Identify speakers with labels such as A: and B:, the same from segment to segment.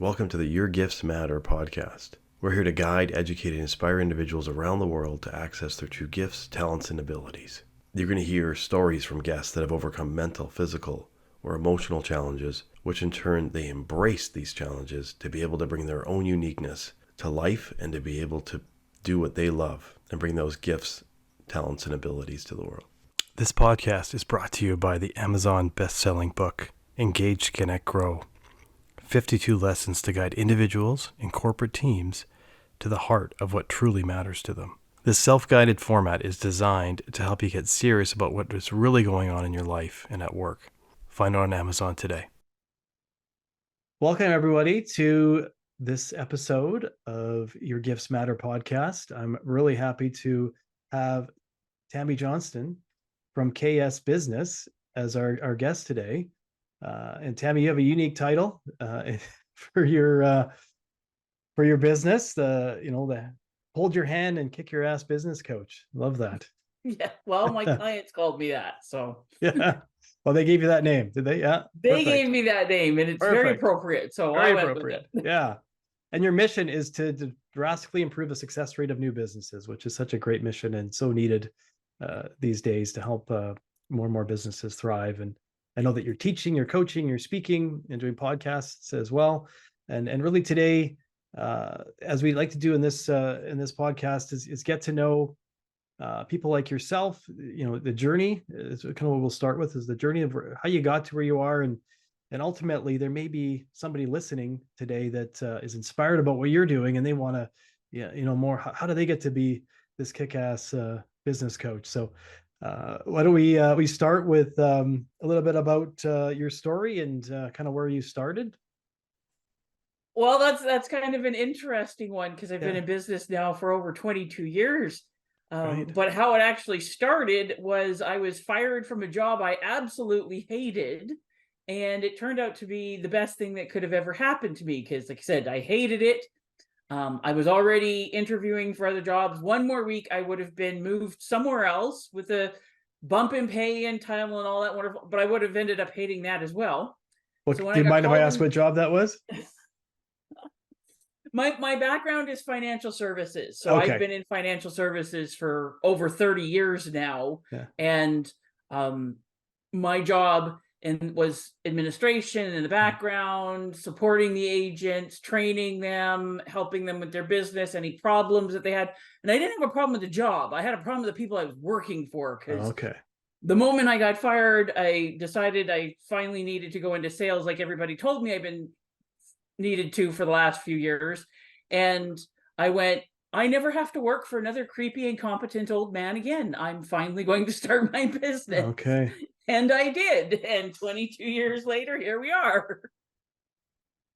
A: Welcome to the Your Gifts Matter podcast. We're here to guide, educate, and inspire individuals around the world to access their true gifts, talents, and abilities. You're going to hear stories from guests that have overcome mental, physical, or emotional challenges, which in turn they embrace these challenges to be able to bring their own uniqueness to life and to be able to do what they love and bring those gifts, talents, and abilities to the world. This podcast is brought to you by the Amazon best-selling book, Engage, Connect, Grow. 52 lessons to guide individuals and corporate teams to the heart of what truly matters to them. This self-guided format is designed to help you get serious about what is really going on in your life and at work. Find it on Amazon today. Welcome, everybody, to this episode of Your Gifts Matter podcast. I'm really happy to have Tammy Johnston from KS Business as our guest today. And Tammy, you have a unique title for your business. The hold your hand and kick your ass business coach. Love that.
B: Yeah, well, my clients called me that, so
A: yeah. Well, they gave you that name, did they? Yeah,
B: they gave me that name, and it's very appropriate. So I went with it.
A: Yeah, and your mission is to drastically improve the success rate of new businesses, which is such a great mission and so needed these days to help more and more businesses thrive. And I know that you're teaching, you're coaching, you're speaking, and doing podcasts as well. And really today, as we like to do in this podcast, is get to know people like yourself. You know, the journey is kind of what we'll start with, is the journey of how you got to where you are, and ultimately there may be somebody listening today that is inspired about what you're doing, and they want to, more. How do they get to be this kick-ass business coach? So. Why don't we start with a little bit about your story and kind of where you started?
B: Well, that's kind of an interesting one, because I've been in business now for over 22 years.
A: Right.
B: But how it actually started was I was fired from a job I absolutely hated, and it turned out to be the best thing that could have ever happened to me, because, like I said, I hated it. I was already interviewing for other jobs. One more week, I would have been moved somewhere else with a bump in pay and title and all that wonderful, but I would have ended up hating that as well.
A: Do you mind if I ask what job that was?
B: My background is financial services. So okay. I've been in financial services for over 30 years now. Yeah. And my job was administration in the background, supporting the agents, training them, helping them with their business, any problems that they had. And I didn't have a problem with the job. I had a problem with the people I was working for, because the moment I got fired, I decided I finally needed to go into sales, like everybody told me I've been needed to for the last few years. And I went, I never have to work for another creepy, incompetent old man again. I'm finally going to start my business.
A: Okay.
B: And I did. And 22 years later, here we are.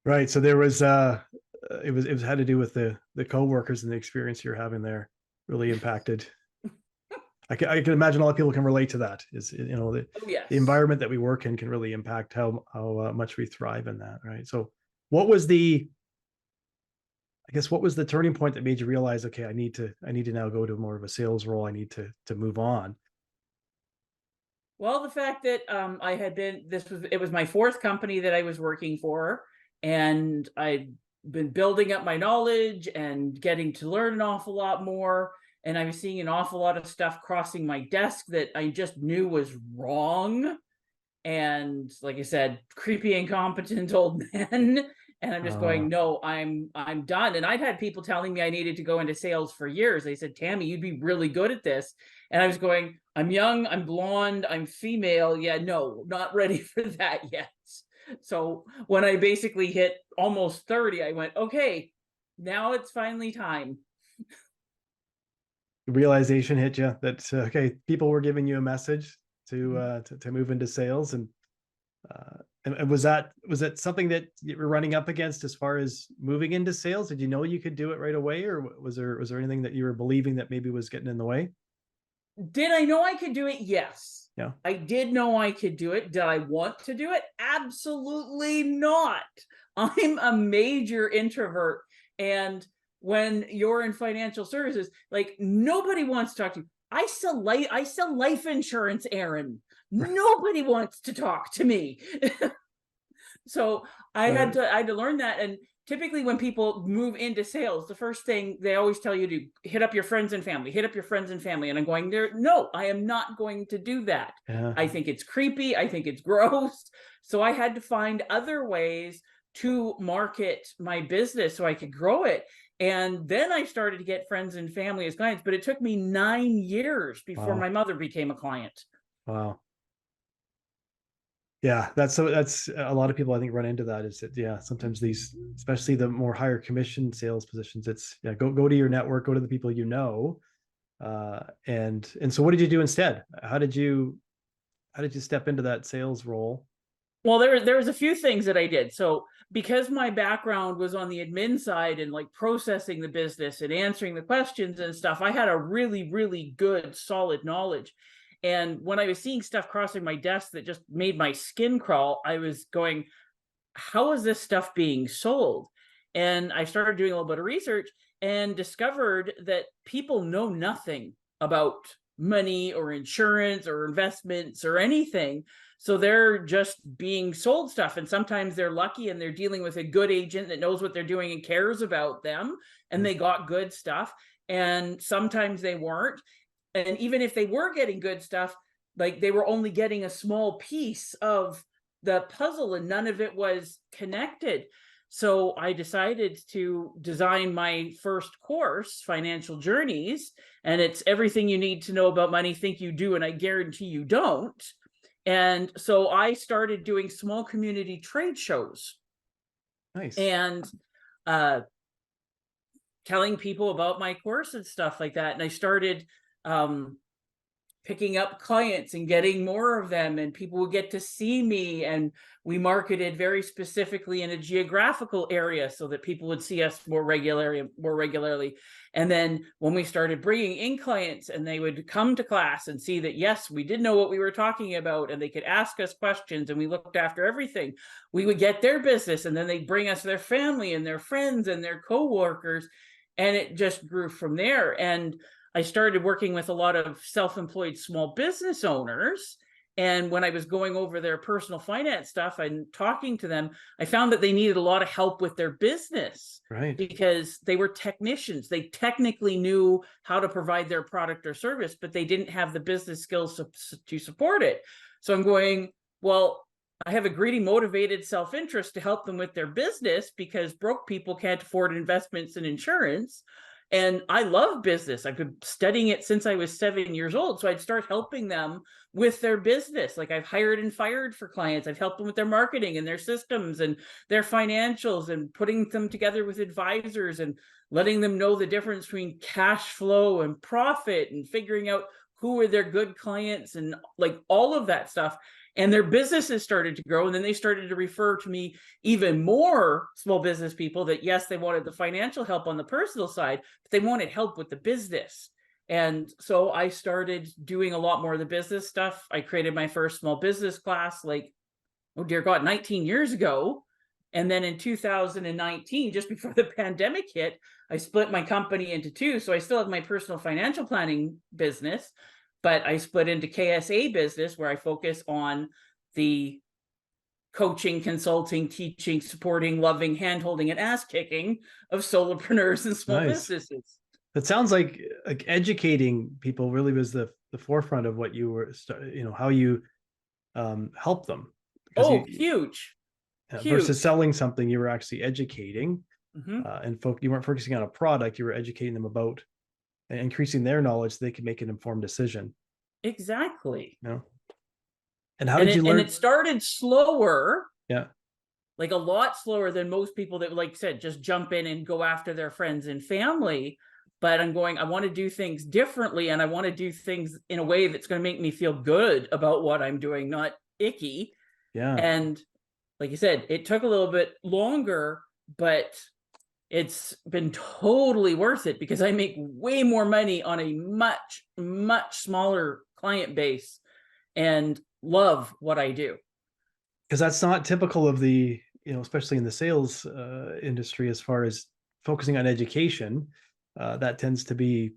A: Right. So there was, it was had to do with the coworkers and the experience you're having there really impacted. I can imagine a lot of people can relate to that. Is, the environment that we work in can really impact how much we thrive in that. Right. So what was the turning point that made you realize, okay, I need to now go to more of a sales role. I need to move on.
B: Well, the fact that it was my fourth company that I was working for, and I'd been building up my knowledge and getting to learn an awful lot more. And I was seeing an awful lot of stuff crossing my desk that I just knew was wrong. And like I said, creepy, incompetent old men. And I'm just going, no, I'm done. And I'd had people telling me I needed to go into sales for years. They said, Tammy, you'd be really good at this. And I was going, I'm young, I'm blonde, I'm female. Yeah, no, not ready for that yet. So when I basically hit almost 30, I went, okay, now it's finally time.
A: Realization hit you that, okay, people were giving you a message to move into sales. And was that something that you were running up against as far as moving into sales? Did you know you could do it right away, or was there anything that you were believing that maybe was getting in the way?
B: Did I know I could do it? Yes.
A: Yeah.
B: I did know I could do it. Did I want to do it? Absolutely not. I'm a major introvert, and when you're in financial services, like, nobody wants to talk to you. I sell life insurance, Aaron. Nobody wants to talk to me. So I had to learn that. And typically when people move into sales, the first thing they always tell you to hit up your friends and family, hit up your friends and family. And I'm going there. No, I am not going to do that.
A: Yeah.
B: I think it's creepy. I think it's gross. So I had to find other ways to market my business so I could grow it. And then I started to get friends and family as clients, but it took me 9 years before
A: Wow.
B: my mother became a client.
A: Wow. Yeah, that's a lot of people I think run into that, is that, yeah, sometimes these, especially the more higher commission sales positions, it's, yeah, go to your network, go to the people you know. And so what did you do instead? How did you step into that sales role?
B: Well, there was a few things that I did. So because my background was on the admin side and like processing the business and answering the questions and stuff, I had a really, really good, solid knowledge. And when I was seeing stuff crossing my desk that just made my skin crawl, I was going, how is this stuff being sold? And I started doing a little bit of research and discovered that people know nothing about money or insurance or investments or anything. So they're just being sold stuff. And sometimes they're lucky and they're dealing with a good agent that knows what they're doing and cares about them. And they got good stuff. And sometimes they weren't. And even if they were getting good stuff, like they were only getting a small piece of the puzzle and none of it was connected. So I decided to design my first course, Financial Journeys, and it's everything you need to know about money, think you do, and I guarantee you don't. And so I started doing small community trade shows
A: Nice.
B: and uh, telling people about my course and stuff like that. And I started picking up clients and getting more of them, and people would get to see me, and we marketed very specifically in a geographical area so that people would see us more regularly. And then when we started bringing in clients and they would come to class and see that yes, we did know what we were talking about and they could ask us questions and we looked after everything, we would get their business, and then they'd bring us their family and their friends and their co-workers, and it just grew from there. And I started working with a lot of self-employed small business owners. And when I was going over their personal finance stuff and talking to them, I found that they needed a lot of help with their business
A: Right.
B: because they were technicians. They technically knew how to provide their product or service, but they didn't have the business skills to support it. So I'm going, well, I have a greedy, motivated self-interest to help them with their business because broke people can't afford investments and insurance. And I love business. I've been studying it since I was 7 years old. So I'd start helping them with their business. Like I've hired and fired for clients. I've helped them with their marketing and their systems and their financials and putting them together with advisors and letting them know the difference between cash flow and profit and figuring out who are their good clients and like all of that stuff. And their businesses started to grow. And then they started to refer to me even more small business people that, yes, they wanted the financial help on the personal side, but they wanted help with the business. And so I started doing a lot more of the business stuff. I created my first small business class, like, oh dear God, 19 years ago. And then in 2019, just before the pandemic hit, I split my company into two. So I still have my personal financial planning business, but I split into KSA Business, where I focus on the coaching, consulting, teaching, supporting, loving, handholding, and ass kicking of solopreneurs and small
A: Nice.
B: businesses.
A: It sounds like educating people really was the forefront of what you were, how you help them. Because
B: Huge.
A: versus
B: Huge.
A: selling something, you were actually educating,
B: Mm-hmm.
A: and you weren't focusing on a product. You were educating them about and increasing their knowledge so they could make an informed decision.
B: Exactly.
A: You know? And how
B: And
A: did you learn?
B: it started slower,
A: Yeah.
B: like a lot slower than most people that, like I said, just jump in and go after their friends and family. But I'm going, I want to do things differently, and I want to do things in a way that's going to make me feel good about what I'm doing, not icky.
A: Yeah.
B: And like you said, it took a little bit longer, but it's been totally worth it because I make way more money on a much, much smaller client base and love what I do.
A: Because that's not typical of the, especially in the sales industry, as far as focusing on education. That tends to be,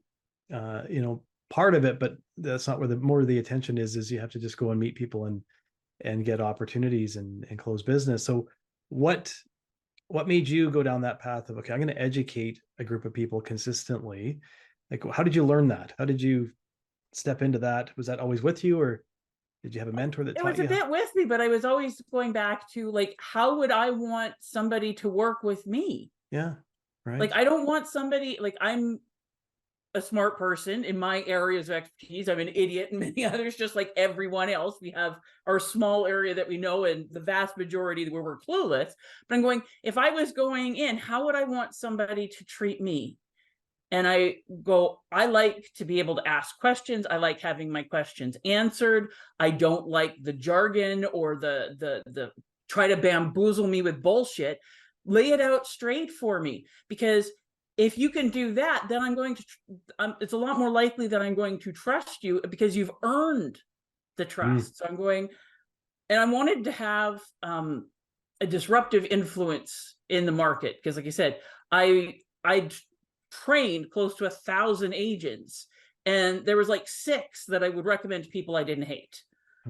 A: part of it, but that's not where the more of the attention is you have to just go and meet people and get opportunities and close business. So
C: what made you go down that path of, okay, I'm going to educate a group of people consistently? Like, how did you learn that? How did you step into that? Was that always with you, or did you have a mentor that
B: It
C: taught
B: was a
C: you?
B: bit with me, but I was always going back to like, how would I want somebody to work with me?
C: Yeah. Right.
B: Like, I don't want somebody, like, I'm a smart person in my areas of expertise. I'm an idiot and many others, just like everyone else. We have our small area that we know, and the vast majority where we're clueless. But I'm going, if I was going in, how would I want somebody to treat me? And I go, I like to be able to ask questions. I like having my questions answered. I don't like the jargon or the try to bamboozle me with bullshit. Lay it out straight for me, because if you can do that, then I'm going to, it's a lot more likely that I'm going to trust you, because you've earned the trust. So I'm going, and I wanted to have a disruptive influence in the market, because like I said, I trained close to 1,000 agents, and there was like 6 that I would recommend to people I didn't hate,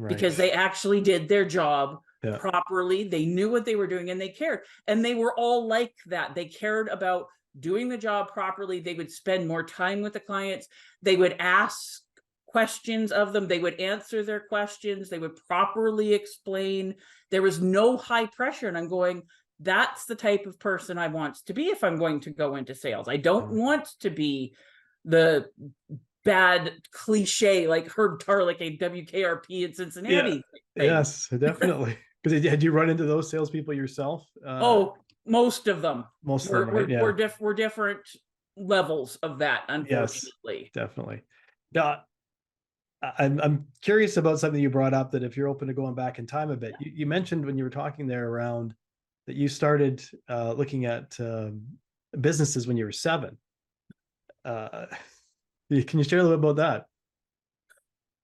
B: because they actually did their job properly. They knew what they were doing, and they cared. And they were all like that. They cared about doing the job properly. They would spend more time with the clients. They would ask questions of them. They would answer their questions. They would properly explain. There was no high pressure. And I'm going, that's the type of person I want to be if I'm going to go into sales. I don't want to be the bad cliche like Herb Tarlick at WKRP in Cincinnati.
C: Yeah. Yes, definitely. Because had you run into those salespeople yourself?
B: Most of them.
C: Most of them, right? Yeah.
B: We're different levels of that, unfortunately.
C: Yes, definitely. Now, I'm curious about something you brought up, that if you're open to going back in time a bit, you mentioned when you were talking there around that you started looking at businesses when you were 7. Can you share a little bit about that?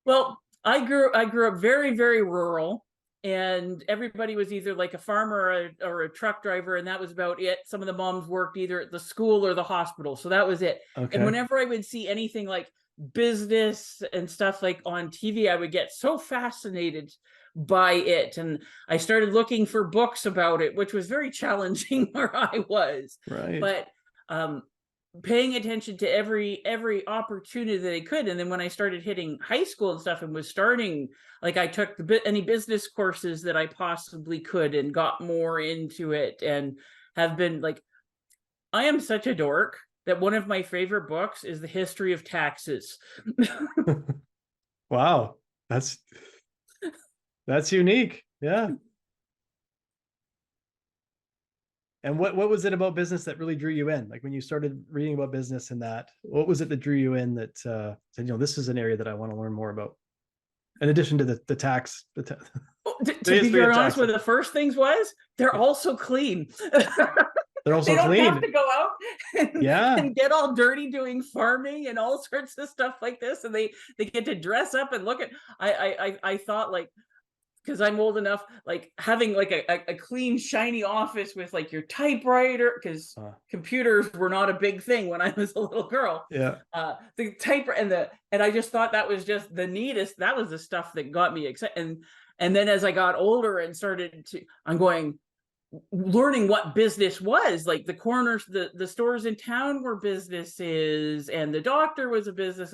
B: Well, I grew up very, very rural, and everybody was either like a farmer or a truck driver, and that was about it. Some of the moms worked either at the school or the hospital, so that was it. And whenever I would see anything like business and stuff like on TV, I would get so fascinated by it, and I started looking for books about it, which was very challenging where I was.
C: Right.
B: But paying attention to every opportunity that I could. And then when I started hitting high school and stuff and was starting, like, I took any business courses that I possibly could and got more into it, and have been like, I am such a dork that one of my favorite books is The History of Taxes.
C: Wow. That's unique. Yeah. And what was it about business that really drew you in? Like when you started reading about business and that, what was it that drew you in that said, this is an area that I want to learn more about? In addition to the tax. To
B: be very honest, one of the first things was they're also clean.
C: They're also
B: they don't
C: clean.
B: have to go out and get all dirty doing farming and all sorts of stuff like this. And they get to dress up and look at, I thought, like, because I'm old enough, like having like a clean, shiny office with like your typewriter, because computers were not a big thing when I was a little girl.
C: Yeah.
B: The typewriter and I just thought that was just the neatest. That was the stuff that got me excited. And then as I got older and learning what business was, like the corners, the stores in town were businesses, and the doctor was a business.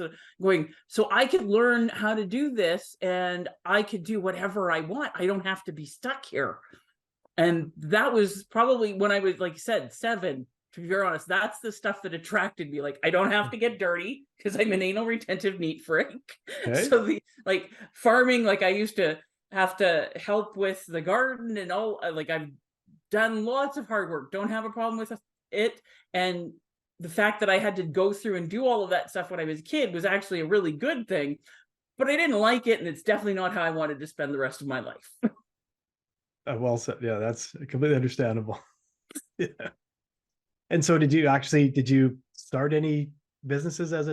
B: So I could learn how to do this, and I could do whatever I want. I don't have to be stuck here. And that was probably when I was, like I said, 7. To be very honest, that's the stuff that attracted me. Like, I don't have to get dirty because I'm an anal retentive neat freak. Okay. So like farming, like I used to have to help with the garden and all, like I've done lots of hard work, don't have a problem with it. And the fact that I had to go through and do all of that stuff when I was a kid was actually a really good thing, but I didn't like it. And it's definitely not how I wanted to spend the rest of my life.
C: Well said. Yeah, that's completely understandable. Yeah. And so did you start any businesses as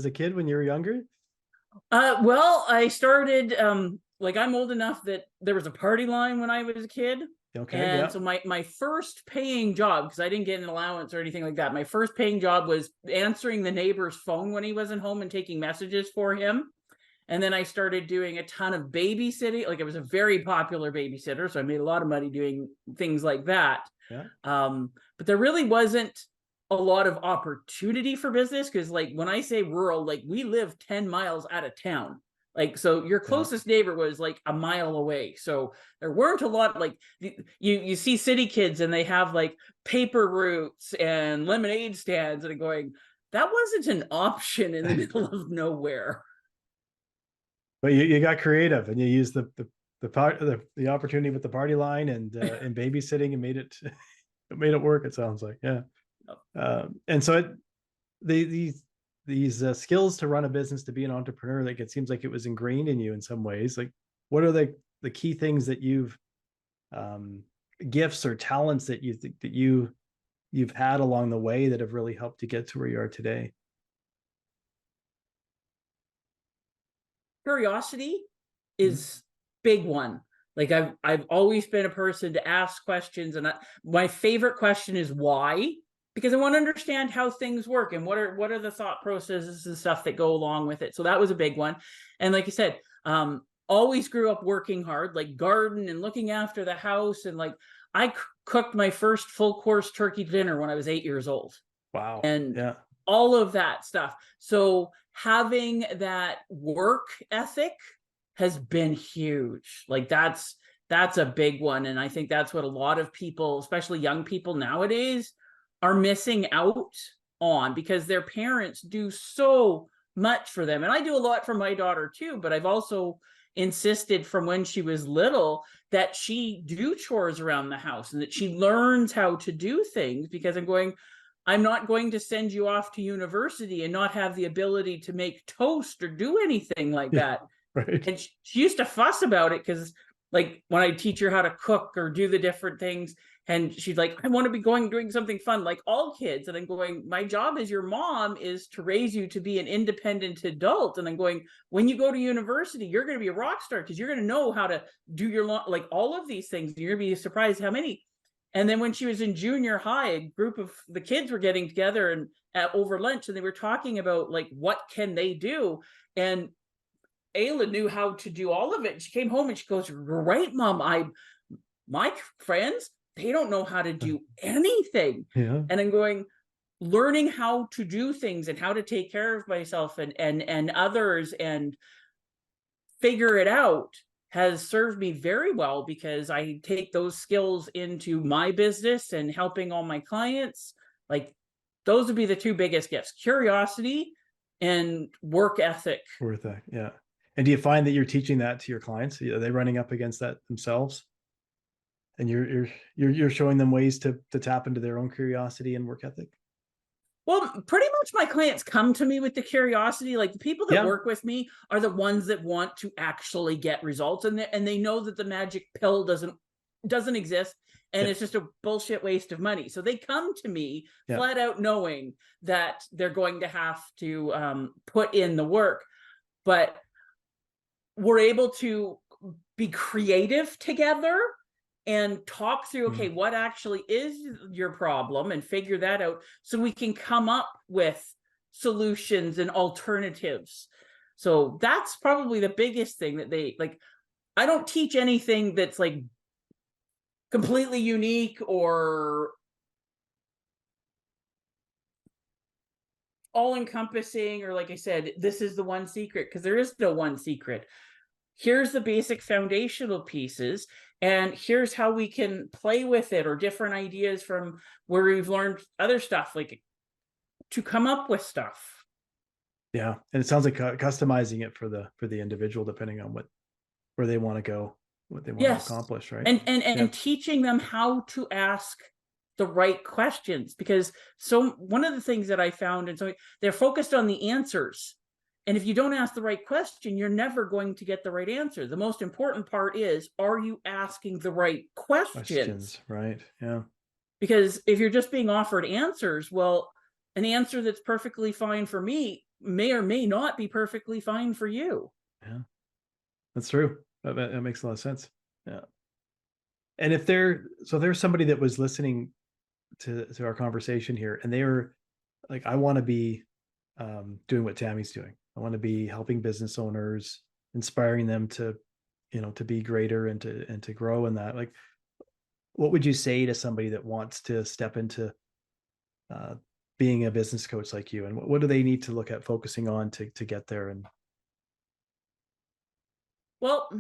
C: a kid when you were younger?
B: Well, I started, like, I'm old enough that there was a party line when I was a kid. Okay. And so my first paying job, because I didn't get an allowance or anything like that, my first paying job was answering the neighbor's phone when he wasn't home and taking messages for him. And then I started doing a ton of babysitting. Like, I was a very popular babysitter, so I made a lot of money doing things like that.
C: Yeah.
B: But there really wasn't a lot of opportunity for business, because like when I say rural, like we live 10 miles out of town. Like, so your closest neighbor was like a mile away. So there weren't a lot, like you see city kids and they have like paper routes and lemonade stands, and I'm going, that wasn't an option in the middle of nowhere.
C: But you got creative and you used the opportunity with the party line and babysitting and made it work. It sounds like, yeah. And so these skills to run a business, to be an entrepreneur, like it seems like it was ingrained in you in some ways. Like, what are the key things that you've gifts or talents that you think that you've had along the way that have really helped you get to where you are today?
B: Curiosity is big one. Like, I've always been a person to ask questions, and my favorite question is why, because I want to understand how things work and what are the thought processes and stuff that go along with it. So that was a big one. And like I said, always grew up working hard, like garden and looking after the house, and like I cooked my first full course turkey dinner when I was 8 years old.
C: Wow.
B: And
C: yeah.
B: all of that stuff. So having that work ethic has been huge. Like that's a big one. And I think that's what a lot of people, especially young people nowadays, are missing out on, because their parents do so much for them. And I do a lot for my daughter too, but I've also insisted from when she was little that she do chores around the house and that she learns how to do things, because I'm not going to send you off to university and not have the ability to make toast or do anything like that.
C: Right.
B: And she used to fuss about it, because like when I teach her how to cook or do the different things, and she's like, I want to be doing something fun like all kids. And I'm going, my job as your mom is to raise you to be an independent adult. And I'm going, when you go to university, you're going to be a rock star, because you're going to know how to do like all of these things. You're going to be surprised how many. And then when she was in junior high, a group of the kids were getting together and over lunch, and they were talking about like, what can they do? And Ayla knew how to do all of it. She came home and she goes, "Great, Mom. My friends, they don't know how to do anything."
C: Yeah.
B: And I'm going, learning how to do things and how to take care of myself and others and figure it out has served me very well, because I take those skills into my business and helping all my clients. Like, those would be the two biggest gifts: curiosity and work ethic.
C: Worth it. Yeah. And do you find that you're teaching that to your clients? Are they running up against that themselves? And you're showing them ways to tap into their own curiosity and work ethic?
B: Well, pretty much my clients come to me with the curiosity. Like, the people that work with me are the ones that want to actually get results, and they know that the magic pill doesn't exist, and it's just a bullshit waste of money. So they come to me flat out knowing that they're going to have to put in the work. But we're able to be creative together and talk through, okay, what actually is your problem, and figure that out, so we can come up with solutions and alternatives. So that's probably the biggest thing that they like. I don't teach anything that's like completely unique or all encompassing, or like I said, this is the one secret, because there is no one secret. Here's the basic foundational pieces, and here's how we can play with it, or different ideas from where we've learned other stuff, like to come up with stuff.
C: Yeah. And it sounds like customizing it for the individual, depending on where they want to go, what they want to accomplish. Right.
B: And teaching them how to ask the right questions, because one of the things that I found, and so they're focused on the answers. And if you don't ask the right question, you're never going to get the right answer. The most important part is, are you asking the right questions?
C: Right. Yeah.
B: Because if you're just being offered answers, well, an answer that's perfectly fine for me may or may not be perfectly fine for you.
C: Yeah, that's true. That makes a lot of sense. Yeah. And if there's somebody that was listening to our conversation here, and they were like, I want to be doing what Tammy's doing. I want to be helping business owners, inspiring them to, to be greater and to grow in that. Like, what would you say to somebody that wants to step into being a business coach like you, and what do they need to look at focusing on to get there? And
B: Well,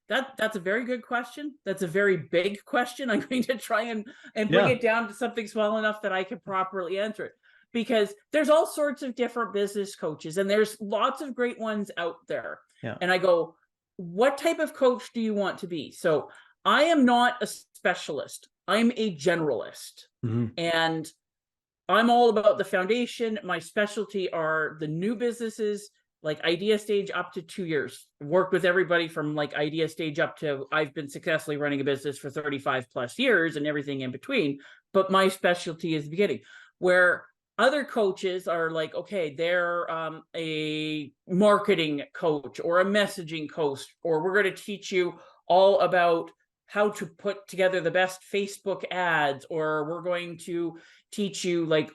B: that's a very good question. That's a very big question. I'm going to try and bring it down to something small enough that I can properly answer it, because there's all sorts of different business coaches and there's lots of great ones out there.
C: Yeah.
B: And I go, what type of coach do you want to be? So I am not a specialist. I'm a generalist. And I'm all about the foundation. My specialty are the new businesses, like idea stage up to 2 years. Worked with everybody from like idea stage up to I've been successfully running a business for 35 plus years and everything in between. But my specialty is the beginning, where other coaches are like, okay, they're a marketing coach or a messaging coach, or we're going to teach you all about how to put together the best Facebook ads, or we're going to teach you like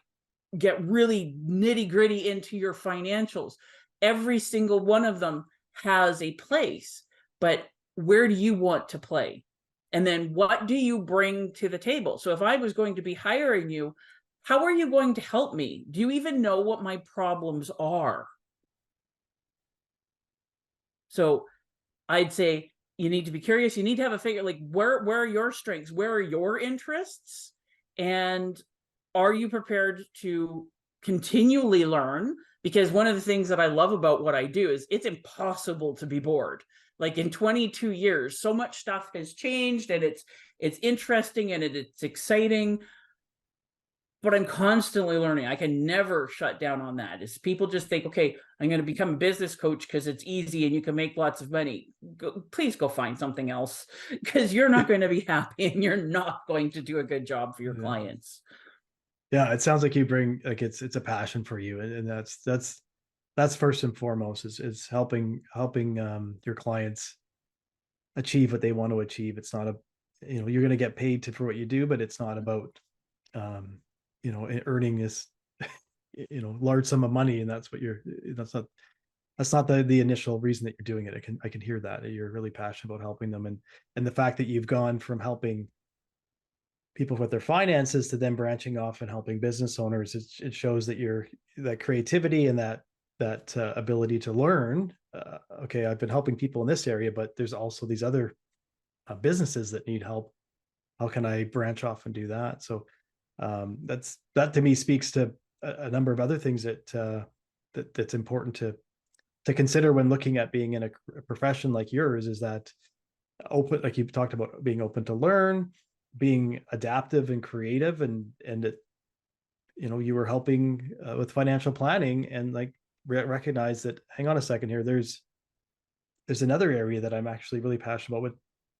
B: get really nitty gritty into your financials. Every single one of them has a place, but where do you want to play? And then what do you bring to the table? So if I was going to be hiring you, how are you going to help me? Do you even know what my problems are? So I'd say you need to be curious. You need to have a figure, like where are your strengths? Where are your interests? And are you prepared to continually learn? Because one of the things that I love about what I do is it's impossible to be bored. Like in 22 years, so much stuff has changed, and it's interesting and it's exciting. But I'm constantly learning. I can never shut down on that. Is people just think, okay, I'm going to become a business coach because it's easy and you can make lots of money. Please go find something else, because you're not going to be happy and you're not going to do a good job for your clients.
C: Yeah, it sounds like you bring like it's a passion for you, and that's first and foremost is helping your clients achieve what they want to achieve. It's not you're going to get paid for what you do, but it's not about earning this large sum of money, and that's not the initial reason that you're doing it. I can hear that you're really passionate about helping them, and the fact that you've gone from helping people with their finances to then branching off and helping business owners, it shows that that creativity and that ability to learn. Okay, I've been helping people in this area, but there's also these other businesses that need help. How can I branch off and do that? So that to me speaks to a number of other things that's important to consider when looking at being in a profession like yours, is that open, like you've talked about, being open to learn, being adaptive and creative, and you were helping with financial planning, and like recognize that, hang on a second here, there's another area that I'm actually really passionate about. What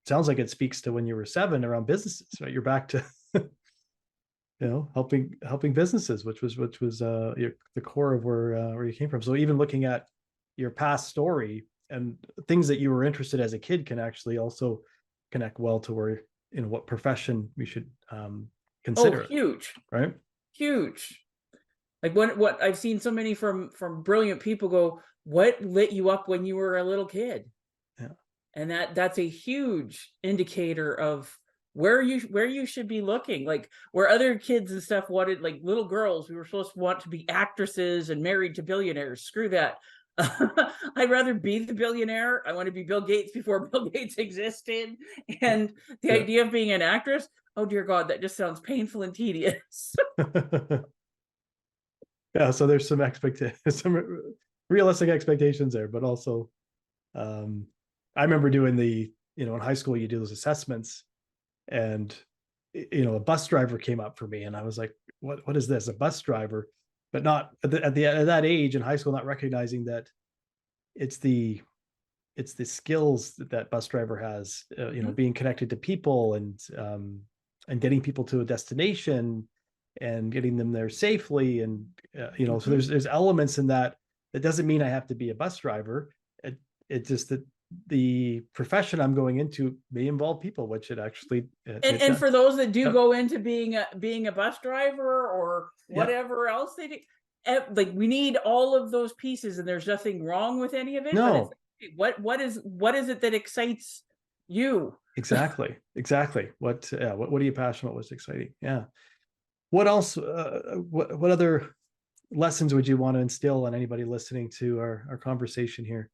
C: sounds like it speaks to when you were 7 around businesses, right? You're back to helping businesses, which was the core of where you came from. So even looking at your past story and things that you were interested as a kid can actually also connect well to where what profession we should consider.
B: Oh, huge,
C: right?
B: Huge. Like what I've seen so many from brilliant people go, what lit you up when you were a little kid?
C: Yeah.
B: And that's a huge indicator of where you should be looking. Like where other kids and stuff wanted, like little girls, we were supposed to want to be actresses and married to billionaires. Screw that. I'd rather be the billionaire. I want to be Bill Gates before Bill Gates existed. And the idea of being an actress, oh dear God, that just sounds painful and tedious.
C: Yeah, so there's some some realistic expectations there, but also I remember doing in high school you do those assessments, and a bus driver came up for me, and I was like, what is this, a bus driver? But not at that age in high school, not recognizing that it's the skills that bus driver has, being connected to people and getting people to a destination and getting them there safely. And, so there's elements in that doesn't mean I have to be a bus driver. It's just that the profession I'm going into may involve people, which it actually.
B: And for those that do go into being a bus driver or whatever else they do, like we need all of those pieces, and there's nothing wrong with any of it. But
C: No.
B: it's, what is it that excites you?
C: Exactly. What are you passionate about? What's exciting? Yeah. What else? What other lessons would you want to instill on anybody listening to our conversation here?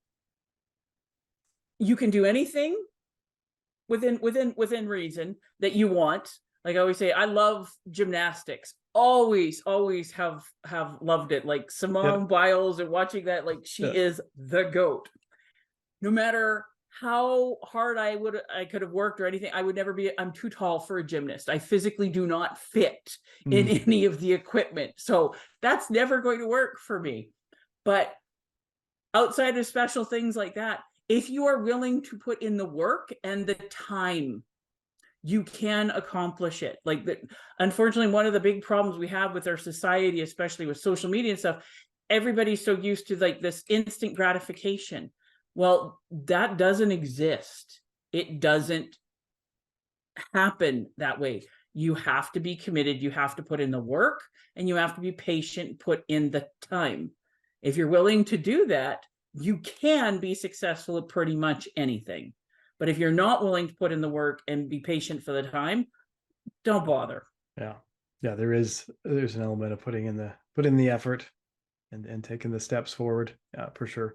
B: You can do anything within reason that you want. Like I always say, I love gymnastics. Always have loved it. Like Simone Biles, and watching that, like she is the GOAT. No matter how hard I could have worked or anything, I would never be. I'm too tall for a gymnast. I physically do not fit in any of the equipment, so that's never going to work for me. But outside of special things like that, if you are willing to put in the work and the time, you can accomplish it. Like that, unfortunately, one of the big problems we have with our society, especially with social media and stuff, everybody's so used to like this instant gratification. Well, that doesn't exist. It doesn't happen that way. You have to be committed. You have to put in the work, and you have to be patient, put in the time. If you're willing to do that, you can be successful at pretty much anything. But if you're not willing to put in the work and be patient for the time, don't bother.
C: Yeah. There's an element of putting in the effort and taking the steps forward. Yeah, for sure.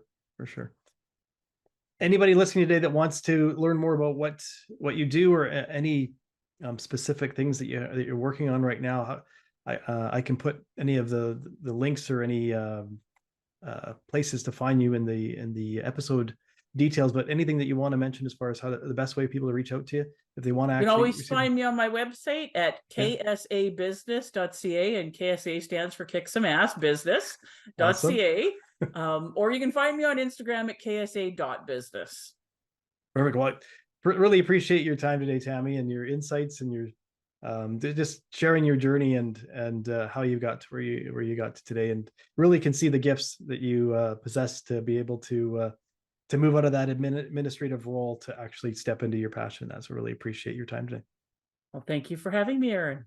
C: Anybody listening today that wants to learn more about what you do, or any specific things that you're working on right now, I can put any of the links or any places to find you in the episode details, but anything that you want to mention as far as how the best way people to reach out to you if they want to
B: You
C: actually.
B: can always find me on my website at KSABusiness.ca, and KSA stands for Kick Some Ass Business.ca. Or you can find me on Instagram at KSA.business.
C: Perfect. Well, I really appreciate your time today, Tammy, and your insights and your just sharing your journey and how you got to where you got to today, and really can see the gifts that you possess to be able to move out of that administrative role to actually step into your passion. That's really appreciate your time today.
B: Well, thank you for having me, Aaron.